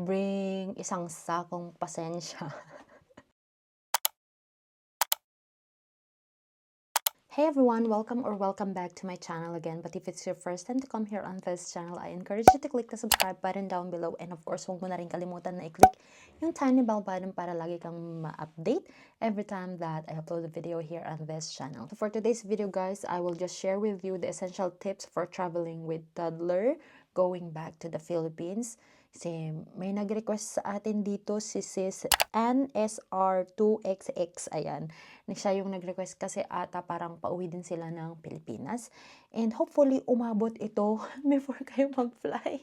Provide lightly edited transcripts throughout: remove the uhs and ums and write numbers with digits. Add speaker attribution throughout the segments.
Speaker 1: bring isang sakong pasensya. Hey everyone, welcome back to my channel again. But if it's your first time to come here on this channel, I encourage you to click the subscribe button down below. And of course, huwag mo na rin kalimutan na i-click yung tiny bell button para lagi kang ma-update every time that I upload a video here on this channel. So for today's video guys, I will just share with you the essential tips for traveling with toddler going back to the Philippines. Kasi may nag-request sa atin dito si sis NSR2XX. Ayan. Siya yung nag-request kasi ata parang pauwi din sila ng Pilipinas. And hopefully umabot ito before kayo mag-fly.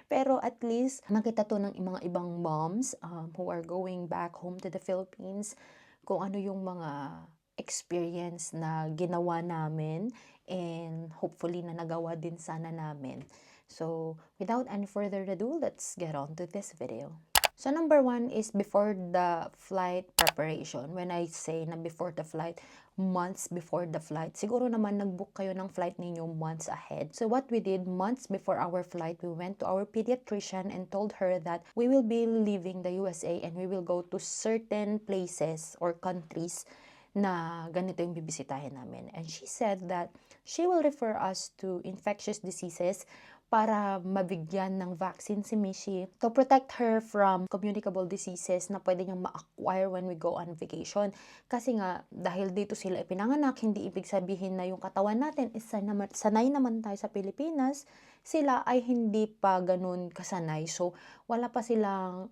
Speaker 1: Pero at least makita to ng mga ibang moms who are going back home to the Philippines kung ano yung mga experience na ginawa namin and hopefully na nagawa din sana namin. So, without any further ado, let's get on to this video. So, number one is before the flight preparation. When I say na before the flight, months before the flight. Siguro naman nag-book kayo ng flight ninyo months ahead. So, what we did months before our flight, we went to our pediatrician and told her that we will be leaving the USA and we will go to certain places or countries na ganito yung bibisitahin namin. And she said that she will refer us to infectious diseases para mabigyan ng vaccine si Mishi to protect her from communicable diseases na pwede niyang ma-acquire when we go on vacation. Kasi nga, dahil dito sila ipinanganak, hindi ibig sabihin na yung katawan natin is sanay naman tayo sa Pilipinas, sila ay hindi pa ganun kasanay. So, wala pa silang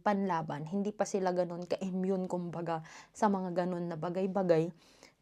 Speaker 1: panlaban, hindi pa sila ganun ka-immune kumbaga sa mga ganun na bagay-bagay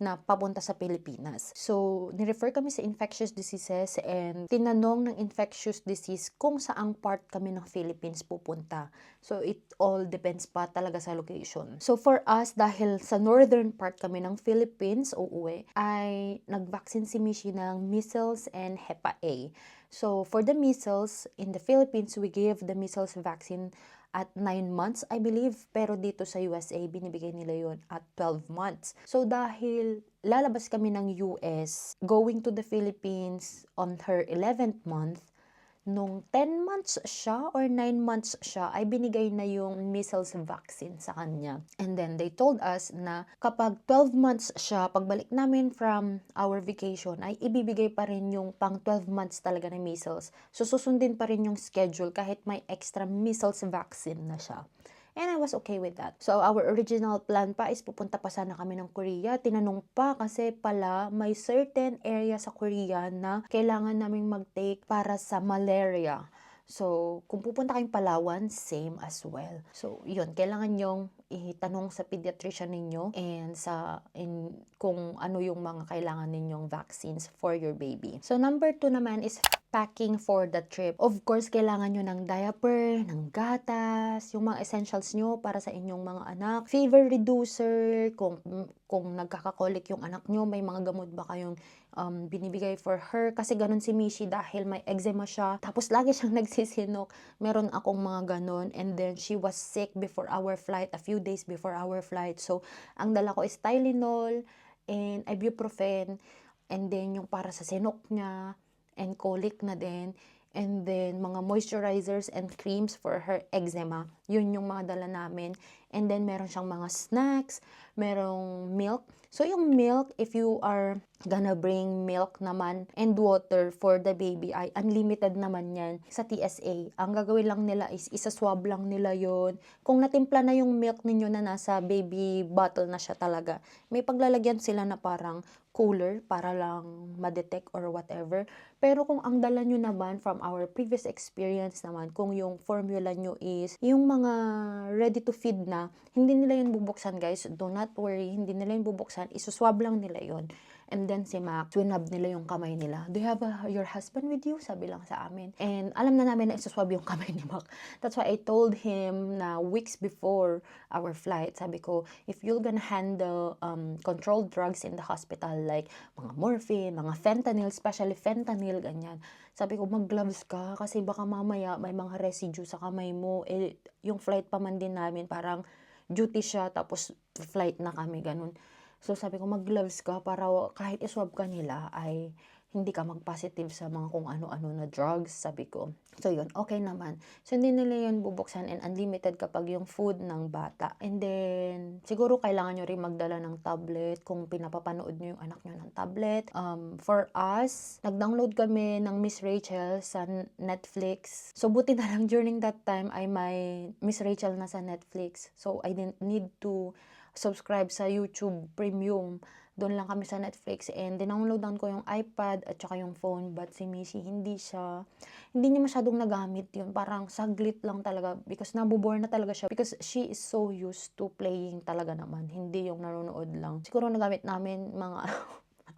Speaker 1: na papunta sa Pilipinas. So, nirefer kami sa infectious diseases and tinanong ng infectious disease kung saang part kami ng Philippines pupunta. So, it all depends pa talaga sa location. So, for us, dahil sa northern part kami ng Philippines, uuwi, ay nag-vaccine si Mishi ng measles and Hepa A. So, for the measles, in the Philippines, we gave the measles vaccine at 9 months, I believe. Pero dito sa USA, binibigay nila yon at 12 months. So, dahil lalabas kami ng US, going to the Philippines on her 11th month, nung 10 months siya or 9 months siya, ay binigay na yung measles vaccine sa kanya. And then, they told us na kapag 12 months siya, pagbalik namin from our vacation, ay ibibigay pa rin yung pang 12 months talaga na measles. So, susundin pa rin yung schedule kahit may extra measles vaccine na siya. And I was okay with that. So, our original plan pa is pupunta pa sana kami ng Korea. Tinanong pa kasi pala may certain area sa Korea na kailangan naming mag-take para sa malaria. So, kung pupunta kayong Palawan, same as well. So, yun, kailangan nyong itanong sa pediatrician ninyo and kung ano yung mga kailangan ninyong vaccines for your baby. So, number 2 naman is packing for the trip. Of course, kailangan nyo ng diaper, ng gatas, yung mga essentials nyo para sa inyong mga anak. Fever reducer, kung nagkakakolik yung anak nyo, may mga gamot ba kayong binibigay for her. Kasi ganun si Mishi dahil may eczema siya. Tapos lagi siyang nagsisinok. Meron akong mga ganun. And then she was sick before our flight, a few days before our flight. So, ang dala ko is Tylenol and ibuprofen. And then yung para sa sinok niya, and colic na din, and then mga moisturizers and creams for her eczema. Yun yung mga dala namin. And then meron siyang mga snacks, merong milk. So yung milk, if you are gonna bring milk naman and water for the baby, ay unlimited naman yan sa TSA. Ang gagawin lang nila is isaswab lang nila yon. Kung natimpla na yung milk ninyo na nasa baby bottle na siya talaga, may paglalagyan sila na parang cooler para lang ma-detect or whatever. Pero kung ang dala nyo naman from our previous experience naman, kung yung formula nyo is yung mga ready to feed na, hindi nila yun bubuksan guys. Do not worry, hindi nila yun bubuksan. Isuswab lang nila yun. And then si Mac, swinab nila yung kamay nila. Do you have your husband with you? Sabi lang sa amin. And alam na namin na isuswab yung kamay ni Mac. That's why I told him na weeks before our flight, sabi ko, if you're gonna handle controlled drugs in the hospital, like mga morphine, mga fentanyl, especially fentanyl, ganyan. Sabi ko, mag-gloves ka kasi baka mamaya may mga residue sa kamay mo. Eh, yung flight pa man din namin, parang duty siya, tapos flight na kami, ganun. So, sabi ko, mag-gloves ka para kahit iswab ka nila ay hindi ka mag-positive sa mga kung ano-ano na drugs, sabi ko. So yun, okay naman. So hindi nila yun bubuksan and unlimited kapag yung food ng bata. And then, siguro kailangan nyo rin magdala ng tablet kung pinapapanood nyo yung anak nyo ng tablet. For us, nag-download kami ng Miss Rachel sa Netflix. So buti na lang during that time ay may Miss Rachel na sa Netflix. So I didn't need to subscribe sa YouTube Premium. Doon lang kami sa Netflix and dinownloadan ko yung iPad at saka yung phone, but si Missy hindi niya masyadong nagamit yun, parang saglit lang talaga because nabobore na talaga siya because she is so used to playing talaga naman, hindi yung nanonood lang. Siguro nagamit namin mga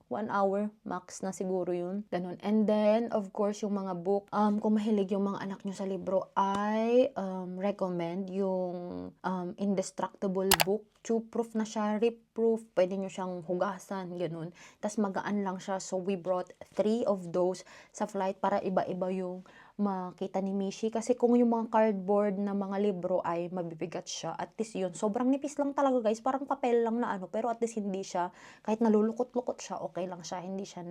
Speaker 1: 1 hour max na siguro yun. Ganun. And then, of course, yung mga book, kung mahilig yung mga anak nyo sa libro, I recommend yung Indestructible book. Chew-proof na siya, rip-proof, pwede nyo siyang hugasan, ganun. Tapos magaan lang siya. So, we brought 3 of those sa flight para iba-iba yung makita ni Mishi. Kasi kung yung mga cardboard na mga libro ay mabibigat siya, at least yun, sobrang nipis lang talaga guys, parang papel lang na ano, pero at least hindi siya, kahit nalulukot-lukot siya, okay lang siya, hindi siya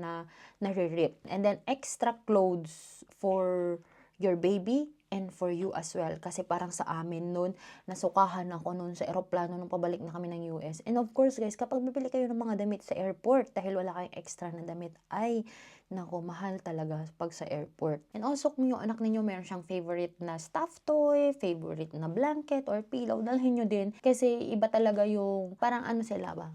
Speaker 1: nare-rip. And then, extra clothes for your baby and for you as well. Kasi parang sa amin nun, nasukahan ako nun sa eroplano nung pabalik na kami ng US. And of course guys, kapag bibili kayo ng mga damit sa airport, dahil wala kayong extra na damit, ay, nako, mahal talaga pag sa airport. And also, kung yung anak ninyo meron siyang favorite na stuffed toy, favorite na blanket or pillow, dalhin nyo din. Kasi iba talaga yung, parang ano sila ba?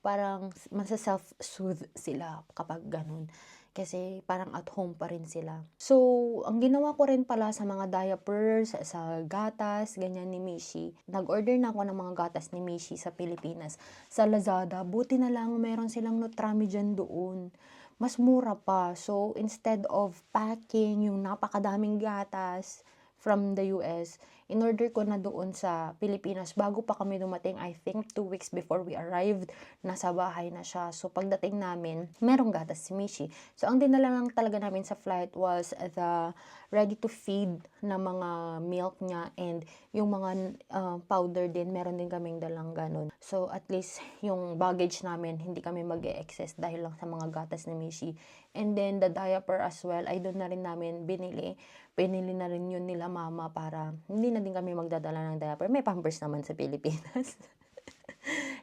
Speaker 1: Parang self-soothe sila kapag ganun. Kasi parang at home pa rin sila. So, ang ginawa ko rin pala sa mga diapers, sa gatas, ganyan ni Mishi. Nag-order na ako ng mga gatas ni Mishi sa Pilipinas. Sa Lazada, buti na lang meron silang Nutramigen doon. Mas mura pa. So, instead of packing yung napakadaming gatas from the US, in-order ko na doon sa Pilipinas bago pa kami dumating. I think 2 weeks before we arrived, nasa bahay na siya. So, pagdating namin, merong gatas si Mishi. So, ang dinala lang talaga namin sa flight was the ready-to-feed na mga milk niya and yung mga powder din, meron din kaming dalang ganun. So, at least yung baggage namin, hindi kami mag-e-excess dahil lang sa mga gatas ni Mishi. And then, the diaper as well, ay doon na rin namin binili. Pinili na rin yun nila mama para hindi na din kami magdadala ng diaper. May Pampers naman sa Pilipinas.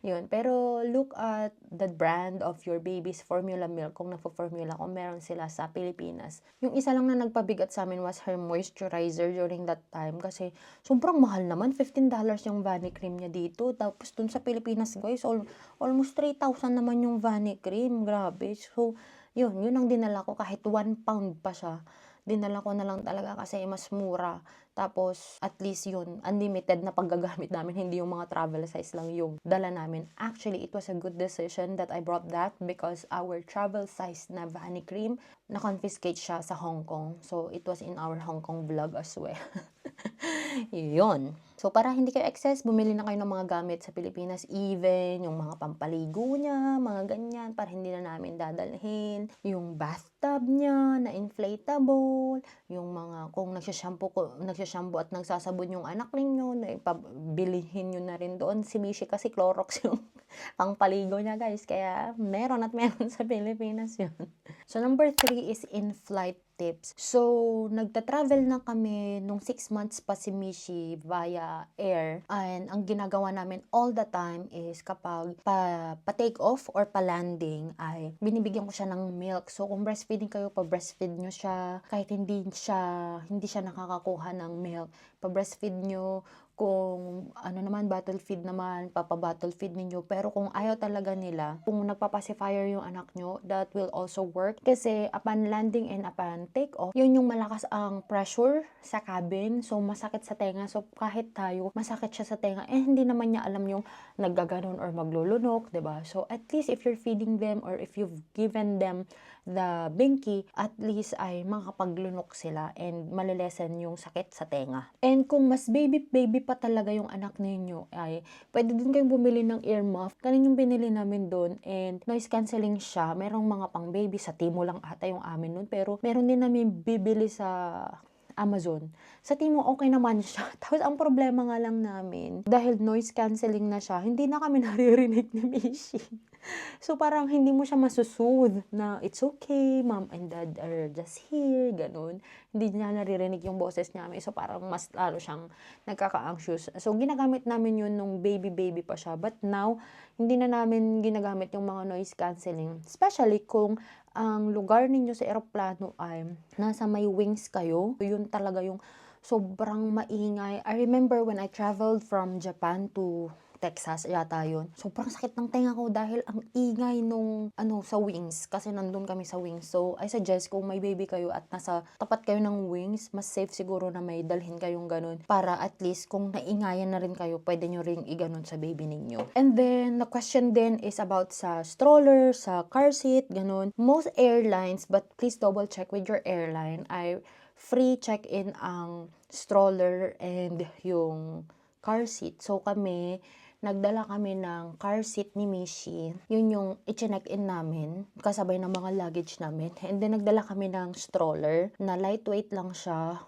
Speaker 1: Yun. Pero look at the brand of your baby's formula milk kung nagpo-formula, kung meron sila sa Pilipinas. Yung isa lang na nagpabigat sa amin was her moisturizer during that time kasi sobrang mahal naman. $15 yung Vani cream niya dito. Tapos dun sa Pilipinas guys, almost 3,000 naman yung Vani cream. Grabe. So, yun ang dinala ko kahit 1 pound pa siya. Dinala ko na lang talaga kasi mas mura. Tapos, at least yun, unlimited na paggagamit namin, hindi yung mga travel size lang yung dala namin. Actually, it was a good decision that I brought that because our travel size na Vani cream, na-confiscate siya sa Hong Kong. So, it was in our Hong Kong vlog as well. Yun. So, para hindi kayo excess, bumili na kayo ng mga gamit sa Pilipinas, even yung mga pampaligo niya, mga ganyan, para hindi na namin dadalhin. Yung bathtub niya na inflatable, yung mga, kung nagsashampoo at nagsasabon yung anak ninyo, na ipabilihin nyo na rin doon. Si Mishi kasi Clorox yung pangpaligo niya, guys. Kaya, meron at meron sa Pilipinas yun. So, number 3 is in-flight tips. So, nagta-travel na kami nung 6 months pa si Mishi via air. And ang ginagawa namin all the time is kapag pa-take off or pa-landing ay binibigyan ko siya ng milk. So, kung breastfeeding kayo, pa-breastfeed nyo siya. Kahit hindi siya nakakakuha ng milk, pa-breastfeed nyo. Kung ano naman, bottle feed naman, papa-bottle feed ninyo. Pero kung ayaw talaga nila, kung nagpa-pacifier yung anak nyo, that will also work. Kasi upon landing and upon take off, yun yung malakas ang pressure sa cabin. So, masakit sa tenga. So, kahit tayo, masakit siya sa tenga. Eh, hindi naman niya alam yung naggaganon or maglulunok, 'di ba? So, at least if you're feeding them or if you've given them the binky, at least ay makapaglunok sila and malilesen yung sakit sa tenga. And kung mas baby pa talaga yung anak ninyo, ay pwede din kayong bumili ng ear muff. Ganun yung binili namin doon and noise cancelling siya. Merong mga pang baby, sa Timo lang ata yung amin nun, pero meron din namin bibili sa Amazon. Sa tingin mo okey naman siya, tapos ang problema nga lang namin, dahil noise cancelling na siya, hindi na kami naririnig ni Mishi. So, parang hindi mo siya na, "It's okay, mom and dad are just here," gano'n. Hindi niya naririnig yung boses namin, so parang mas lalo siyang nagkaka-anxious. So, ginagamit namin yun nung baby pa siya, but now, hindi na namin ginagamit yung mga noise cancelling. Especially kung ang lugar ninyo sa eroplano ay nasa may wings kayo, yun talaga yung sobrang maingay. I remember when I traveled from Japan to Texas yata yun. Sobrang sakit ng tenga ko dahil ang ingay nung sa wings. Kasi nandun kami sa wings. So, I suggest kung may baby kayo at nasa tapat kayo ng wings, mas safe siguro na may dalhin kayong ganun. Para at least kung naingayan na rin kayo, pwede nyo ring iganon sa baby ninyo. And then, the question then is about sa stroller, sa car seat, ganun. Most airlines, but please double check with your airline, ay free check-in ang stroller and yung car seat. So kami, nagdala kami ng car seat ni Mishi. Yun yung i-check-in namin, kasabay ng mga luggage namin. And then nagdala kami ng stroller, na lightweight lang siya.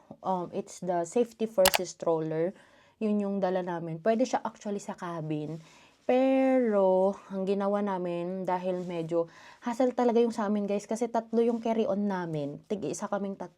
Speaker 1: It's the safety first stroller. Yun yung dala namin. Pwede siya actually sa cabin. Pero, ang ginawa namin, dahil medyo hassle talaga yung sa amin guys, kasi 3 yung carry-on namin. Tig-isa kaming 3.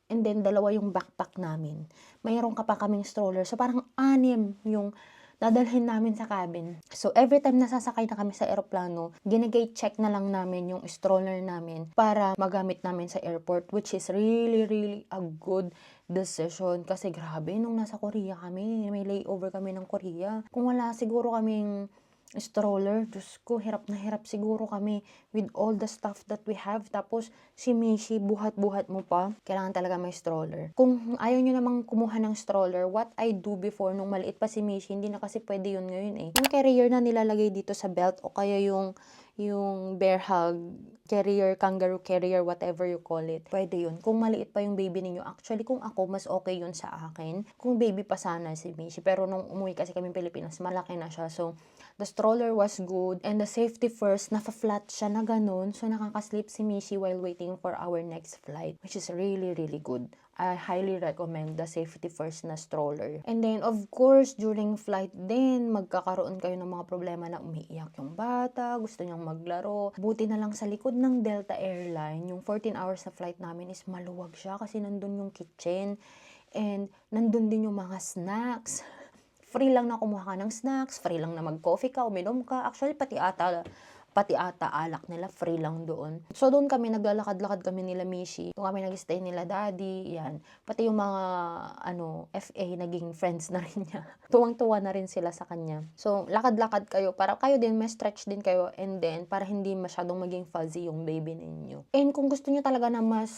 Speaker 1: And then, 2 yung backpack namin. Mayroon ka pa kaming stroller. So, parang 6 yung dadalhin namin sa cabin. So, every time nasasakay na kami sa eroplano, ginigate check na lang namin yung stroller namin para magamit namin sa airport, which is really a good decision. Kasi grabe, nung nasa Korea kami, may layover kami ng Korea. Kung wala siguro kaming stroller, Diyos ko, hirap na hirap siguro kami with all the stuff that we have. Tapos, si Mishi, buhat-buhat mo pa. Kailangan talaga may stroller. Kung ayaw nyo namang kumuha ng stroller, what I do before, nung maliit pa si Mishi, hindi na kasi pwede yun ngayon eh. Yung carrier na nilalagay dito sa belt, o kaya yung bear hug carrier, kangaroo carrier, whatever you call it. Pwede yun. Kung maliit pa yung baby ninyo, actually, kung ako, mas okay yun sa akin. Kung baby pa sana si Mishi. Pero nung umuwi kasi kami Pilipinas, malaki na siya. So, the stroller was good. And the safety first, naka-flat siya na ganun. So, nakaka-sleep si Mishi while waiting for our next flight. Which is really good. I highly recommend the safety first na stroller. And then, of course, during flight din, magkakaroon kayo ng mga problema na umiiyak yung bata, gusto niyang maglaro. Buti na lang sa likod ng Delta Airline, yung 14 hours na flight namin is maluwag siya kasi nandun yung kitchen. And nandun din yung mga snacks. Free lang na kumuha ka ng snacks, free lang na mag-coffee ka, uminom ka. Actually, pati ata alak nila, free lang doon. So, doon kami, naglalakad-lakad kami nila Mishi. Doon kami nag-stay nila daddy, yan. Pati yung mga, FA, naging friends na rin niya. Tuwang-tuwa na rin sila sa kanya. So, lakad-lakad kayo, para kayo din, may stretch din kayo, and then, para hindi masyadong maging fuzzy yung baby ninyo. And kung gusto nyo talaga na mas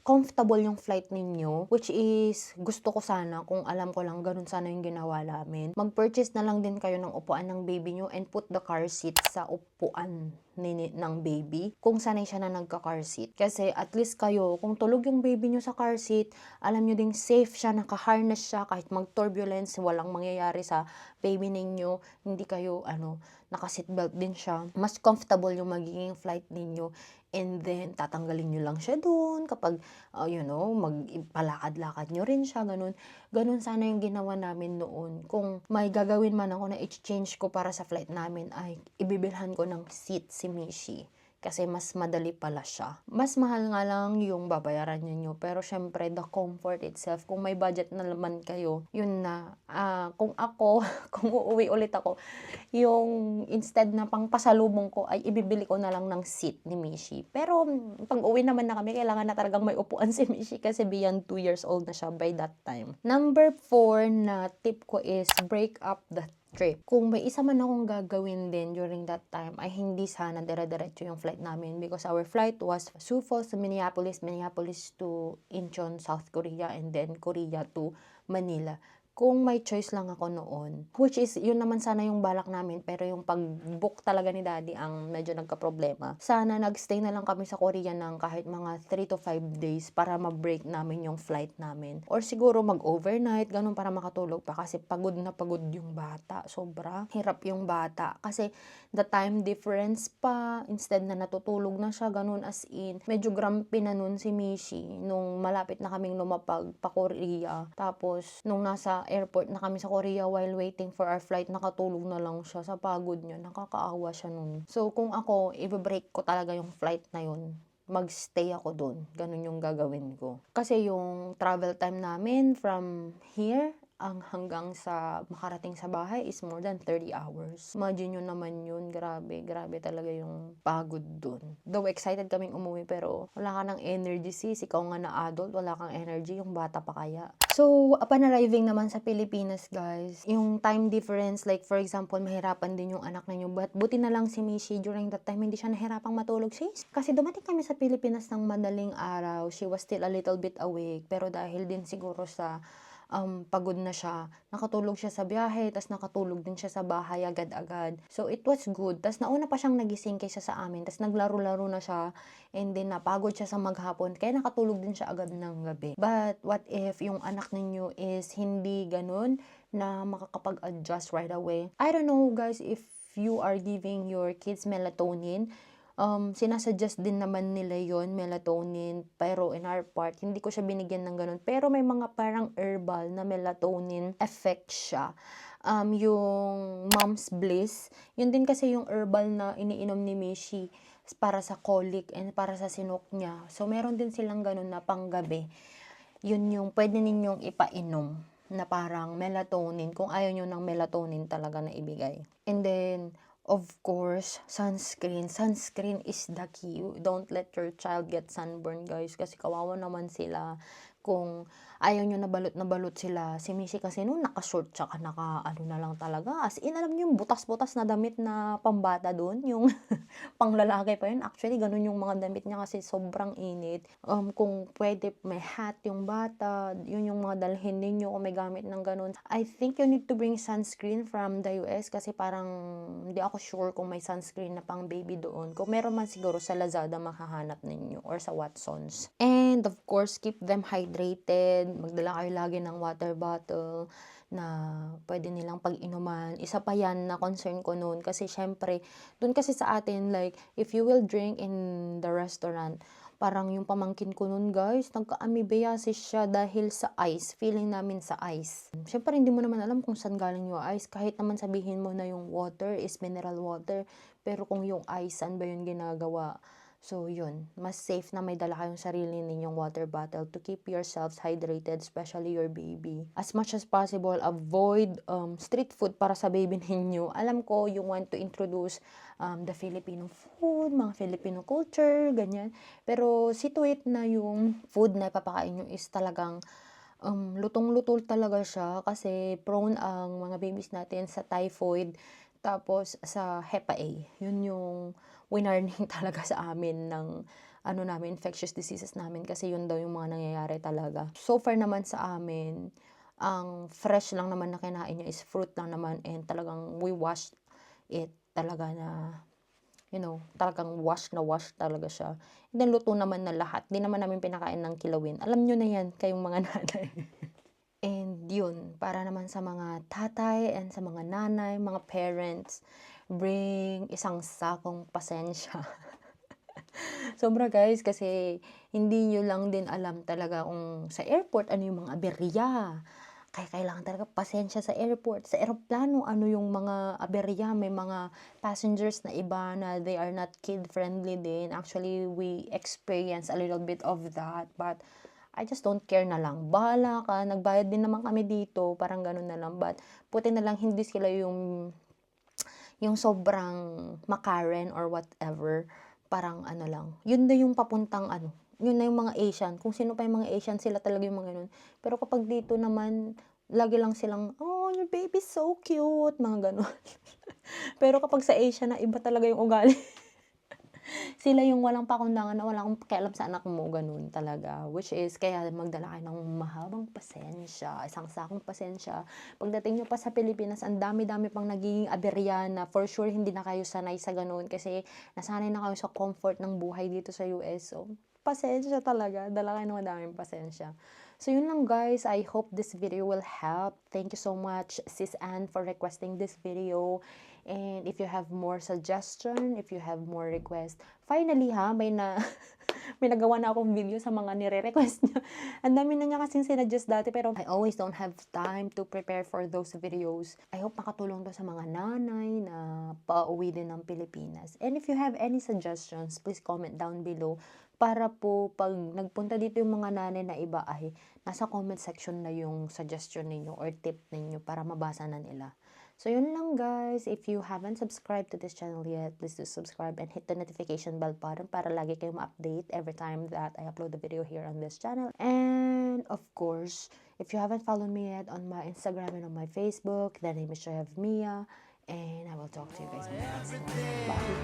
Speaker 1: comfortable yung flight ninyo, which is, gusto ko sana, kung alam ko lang, ganun sana yung ginawa namin. Mag-purchase na lang din kayo ng upuan ng baby nyo and put the car seat sa upuan ng baby kung sanay siya na nagka-car seat. Kasi at least kayo, kung tulog yung baby nyo sa car seat, alam nyo ding safe siya, naka-harness siya, kahit mag-turbulence, walang mangyayari sa baby ninyo, hindi kayo, naka-seatbelt din siya. Mas comfortable yung magiging flight ninyo. And then, tatanggalin nyo lang siya doon kapag, magpalakad-lakad nyo rin siya, ganun. Ganun sana yung ginawa namin noon. Kung may gagawin man ako na exchange ko para sa flight namin, ay ibibilhan ko ng seat si Mishi. Kasi mas madali pala siya. Mas mahal nga lang yung babayaran nyo. Pero syempre, the comfort itself, kung may budget na naman kayo, yun na. Kung ako, kung uuwi ulit ako, yung instead na pang pasalubong ko, ay ibibili ko na lang ng seat ni Mishi. Pero pag uwi naman na kami, kailangan na talagang may upuan si Mishi kasi beyond 2 years old na siya by that time. Number 4 na tip ko is break up the trip. Kung may isa man akong gagawin din during that time, ay hindi sana dire-diretso yung flight namin because our flight was Sioux Falls to Minneapolis, Minneapolis to Incheon, South Korea, and then Korea to Manila. kung may choice lang ako noon, which is yun naman sana yung balak namin, pero yung pag-book talaga ni daddy ang medyo nagka-problema. Sana nag-stay na lang kami sa Korea ng kahit mga 3 to 5 days para ma-break namin yung flight namin. Or siguro mag-overnight, ganun para makatulog pa kasi pagod na pagod yung bata. Sobra. Hirap yung bata. Kasi the time difference pa, instead na natutulog na siya, ganun as in. Medyo grumpy na nun si Mishi nung malapit na kaming lumapag pa Korea. Tapos, nung nasa airport na kami sa Korea while waiting for our flight, nakatulog na lang siya sa pagod niya. Nakakaawa siya nun. So, kung ako, i-break ko talaga yung flight na yun, magstay ako dun. Ganun yung gagawin ko. Kasi yung travel time namin from here hanggang sa makarating sa bahay is more than 30 hours. Imagine nyo naman yun. Grabe, grabe talaga yung pagod dun. Though excited kaming umuwi, pero wala ka ng energy sis. Ikaw nga na adult, wala kang energy. Yung bata pa kaya. So, upon arriving naman sa Pilipinas, guys, yung time difference, like for example, mahirapan din yung anak ninyo. But buti na lang si Mishi, during that time, hindi siya nahirapang matulog sis. Kasi dumating kami sa Pilipinas ng madaling araw. She was still a little bit awake. Pero dahil din siguro sa pagod na siya, nakatulog siya sa biyahe, tas nakatulog din siya sa bahay agad-agad. So, it was good. Tas nauna pa siyang nagising kaysa sa amin, tas naglaro-laro na siya, and then napagod siya sa maghapon, kaya nakatulog din siya agad ng gabi. But, what if yung anak ninyo is hindi ganun, na makakapag-adjust right away? I don't know guys, if you are giving your kids melatonin, sinasuggest din naman nila yon melatonin, pero in our part, hindi ko siya binigyan ng ganun. Pero may mga parang herbal na melatonin effect siya. Yung Mom's Bliss, yun din kasi yung herbal na iniinom ni Mishi para sa colic and para sa sinok niya. So, meron din silang ganun na panggabi. Yun yung pwede ninyong ipainom na parang melatonin, kung ayaw nyo ng melatonin talaga na ibigay. And then, of course, sunscreen. Sunscreen is the key. Don't let your child get sunburn, guys. Kasi kawawa naman sila kung ayaw nyo na balot sila. Si Mishi kasi nung naka-short tsaka naka-ano na lang talaga. As in, alam nyo yung butas-butas na damit na pambata doon. Yung panglalaki pa yun. Actually, ganun yung mga damit niya kasi sobrang init. Kung pwede, may hat yung bata. Yun yung mga dalhin ninyo kung may gamit ng ganun. I think you need to bring sunscreen from the US kasi parang hindi ako sure kung may sunscreen na pang baby doon. Kung meron man siguro sa Lazada makahanap ninyo or sa Watsons. And of course, keep them hydrated. Magdala kayo lagi ng water bottle na pwede nilang pag-inuman. Isa pa yan na concern ko noon kasi syempre, doon kasi sa atin, like, if you will drink in the restaurant, parang yung pamangkin ko nun guys, nagka-amoebiasis siya dahil sa ice, feeling namin sa ice. Syempre hindi mo naman alam kung saan galing yung ice, kahit naman sabihin mo na yung water is mineral water, pero kung yung ice, saan ba yun ginagawa? So, yun. Mas safe na may dala kayong sarili ninyong water bottle to keep yourselves hydrated, especially your baby. As much as possible, avoid street food para sa baby ninyo. Alam ko, you want to introduce the Filipino food, mga Filipino culture, ganyan. Pero, situate na yung food na ipapakain nyo is talagang lutong-luto talaga siya kasi prone ang mga babies natin sa typhoid tapos sa Hepa A. Yun yung winarning talaga sa amin ng namin, infectious diseases namin kasi yun daw yung mga nangyayari talaga. So far naman sa amin, ang fresh lang naman na kinain niya is fruit lang naman and talagang we washed it talaga na talagang wash talaga siya. And then luto naman na lahat. Di naman namin pinakain ng kilawin. Alam nyo na yan, kayong mga nanay. And yun, para naman sa mga tatay and sa mga nanay, mga parents, bring isang sakong pasensya. Sobra guys, kasi hindi nyo lang din alam talaga kung sa airport ano yung mga aberya. Kaya kailangan talaga pasensya sa airport. Sa eroplano, ano yung mga aberya. May mga passengers na iba na they are not kid-friendly din. Actually, we experience a little bit of that. But I just don't care na lang. Bahala ka, nagbayad din naman kami dito, parang ganun na lang. But puti na lang hindi sila yung sobrang makaren or whatever. Parang lang. Yun na yung papuntang yun na yung mga Asian. Kung sino pa yung mga Asian, sila talaga yung mga ganun. Pero kapag dito naman, lagi lang silang, oh, your baby's so cute, mga ganun. Pero kapag sa Asia na, iba talaga yung ugali. Sila yung walang pakundangan na wala akong pakialam sa anak mo, gano'n talaga. Which is kaya magdala kayo ng mahabang pasensya, isang sakong pasensya. Pagdating niyo pa sa Pilipinas, ang dami-dami pang nagiging aberya na for sure hindi na kayo sanay sa gano'n kasi nasanay na kayo sa comfort ng buhay dito sa US. So, pasensya talaga, dala kayo ng madaming pasensya. So, yun lang guys. I hope this video will help. Thank you so much, Sis Anne, for requesting this video. And if you have more suggestion, if you have more request, finally ha, may nagawa na akong video sa mga nire-request niya. Ang dami na niya kasing sinuggest dati pero I always don't have time to prepare for those videos. I hope makatulong to sa mga nanay na pauwi din ng Pilipinas. And if you have any suggestions, please comment down below para po pag nagpunta dito yung mga nanay na iba ay nasa comment section na yung suggestion ninyo or tip ninyo para mabasa na nila. So, yun lang guys. If you haven't subscribed to this channel yet, please do subscribe and hit the notification bell button para lagi kayong ma-update every time that I upload a video here on this channel. And, of course, if you haven't followed me yet on my Instagram and on my Facebook, the name is Joy of Mia. And I will talk to you guys in the next one. Bye!